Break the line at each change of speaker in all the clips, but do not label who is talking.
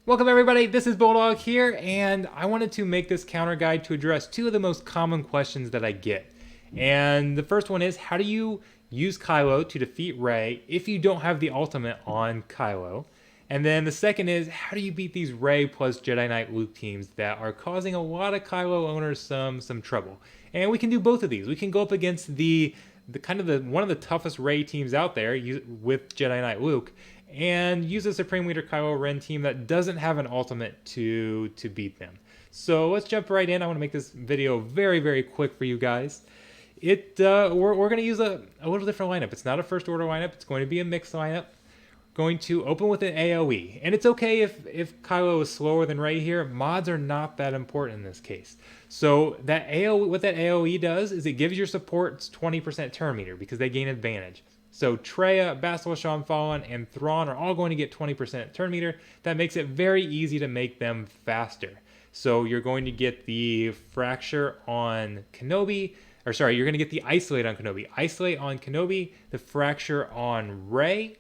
Welcome everybody, this is Bulldog here, and I wanted to make this counter guide to address two of the most common questions that I get. And the first one is, how do you use Kylo to defeat Rey if you don't have the ultimate on Kylo? And then the second is, how do you beat these Rey plus Jedi Knight Luke teams that are causing a lot of Kylo owners some trouble? And we can do both of these. We can go up against the one of the toughest Rey teams out there with Jedi Knight Luke, and use a Supreme Leader Kylo Ren team that doesn't have an ultimate to beat them. So let's jump right in. I want to make this video very quick for you guys. We're going to use a little different lineup. It's not a first order lineup. It's going to be a mixed lineup. Going to open with an AoE. And it's okay if Kylo is slower than Rey here. Mods are not that important in this case. So that AoE, what that AoE does is it gives your supports 20% turn meter because they gain advantage. So Traya, Bastila Fallen, and Thrawn are all going to get 20% turn meter. That makes it very easy to make them faster. So you're going to get the Fracture on Kenobi, or sorry, you're going to get the Isolate on Kenobi. Isolate on Kenobi, the Fracture on Rey,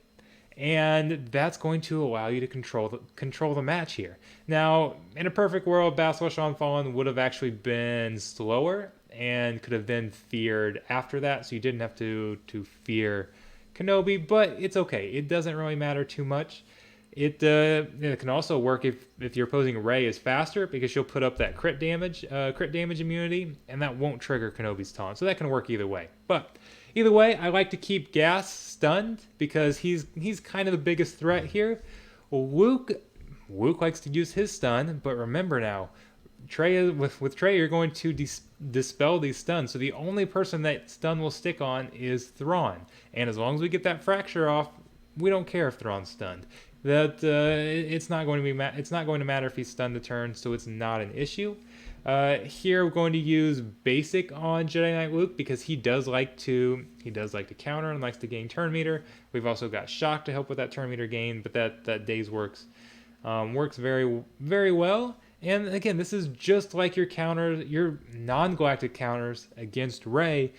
and that's going to allow you to control the match here. Now, in a perfect world, Bastila Fallen would have actually been slower and could have been feared after that, so you didn't have to fear Kenobi, but it's okay. It doesn't really matter too much. It can also work if your opposing Rey is faster, because she'll put up that crit damage immunity, and that won't trigger Kenobi's taunt. So that can work either way. But either way, I like to keep Gas stunned because he's kind of the biggest threat here. Luke likes to use his stun, but remember now, with Trey, you're going to dispel these stuns. So the only person that stun will stick on is Thrawn. And as long as we get that fracture off, we don't care if Thrawn's stunned. It's not going to matter if he's stunned the turn, so it's not an issue. Here we're going to use basic on Jedi Knight Luke because he does like to counter and likes to gain turn meter. We've also got shock to help with that turn meter gain, but that daze works very well. And again, this is just like your counters, your non-galactic counters against Rey,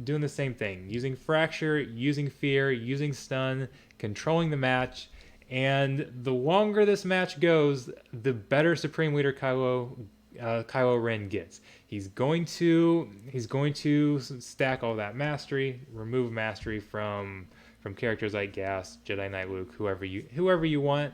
doing the same thing. Using Fracture, using Fear, using Stun, controlling the match. And the longer this match goes, the better Supreme Leader Kylo Ren gets. He's going to stack all that mastery, remove mastery from characters like Gas, Jedi Knight Luke, whoever you want.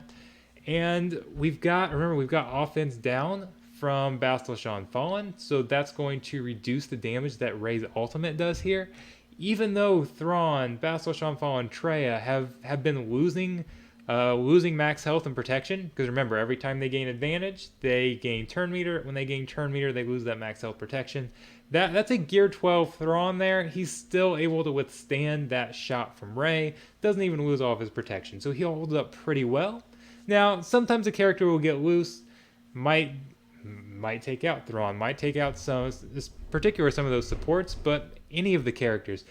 And we've got offense down from Bastila Fallen, so that's going to reduce the damage that Rey's ultimate does here. Even though Thrawn, Bastila Fallen, Traya have been losing max health and protection, because remember, every time they gain advantage, they gain turn meter. When they gain turn meter, they lose that max health protection. That's a Gear 12 Thrawn there. He's still able to withstand that shot from Rey. Doesn't even lose all of his protection, so he holds up pretty well. Now, sometimes a character will get loose, might take out Thrawn, might take out some of those supports, but any of the characters,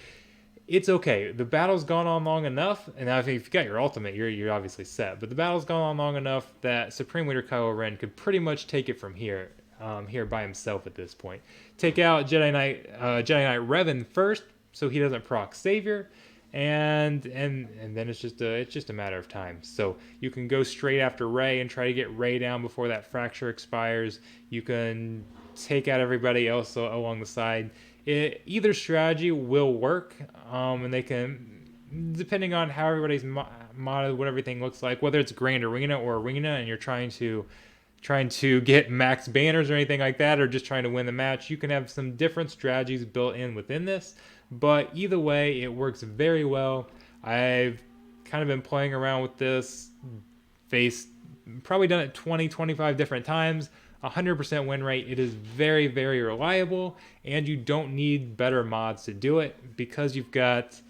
it's okay. The battle's gone on long enough, and now if you've got your ultimate, you're obviously set. But the battle's gone on long enough that Supreme Leader Kylo Ren could pretty much take it from here by himself at this point. Take out Jedi Knight Revan first, so he doesn't proc Savior. And then it's just a matter of time. So you can go straight after Rey and try to get Rey down before that fracture expires. You can take out everybody else along the side. Either strategy will work, and they can, depending on how everybody's modded, what everything looks like, whether it's Grand Arena or Arena, and you're trying to get max banners or anything like that, or just trying to win the match. You can have some different strategies built in within this. But either way, it works very well. I've kind of been playing around with this, probably done it 20-25 different times. 100% win rate. It is very reliable, and you don't need better mods to do it because you've got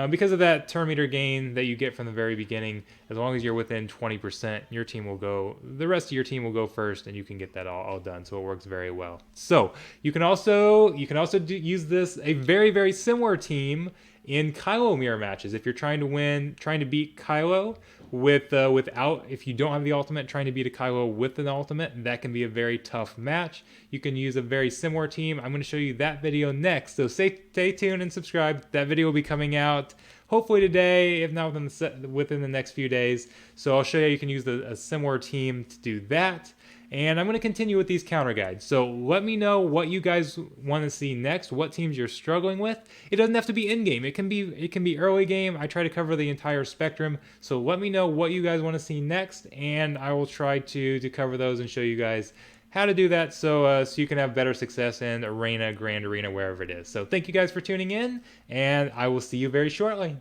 because of that turn meter gain that you get from the very beginning. As long as you're within 20%, the rest of your team will go first, and you can get that all done. So it works very well. So you can also use this, a very similar team, in Kylo mirror matches. If you're trying to beat Kylo if you don't have the ultimate, trying to beat a Kylo with an ultimate, that can be a very tough match. You can use a very similar team. I'm going to show you that video next, so stay tuned and subscribe. That video will be coming out hopefully today, if not within the next few days. So I'll show you can use a similar team to do that. And I'm going to continue with these counter guides. So let me know what you guys want to see next, what teams you're struggling with. It doesn't have to be in-game. It can be early game. I try to cover the entire spectrum. So let me know what you guys want to see next, and I will try to cover those and show you guys how to do that so you can have better success in Arena, Grand Arena, wherever it is. So thank you guys for tuning in, and I will see you very shortly.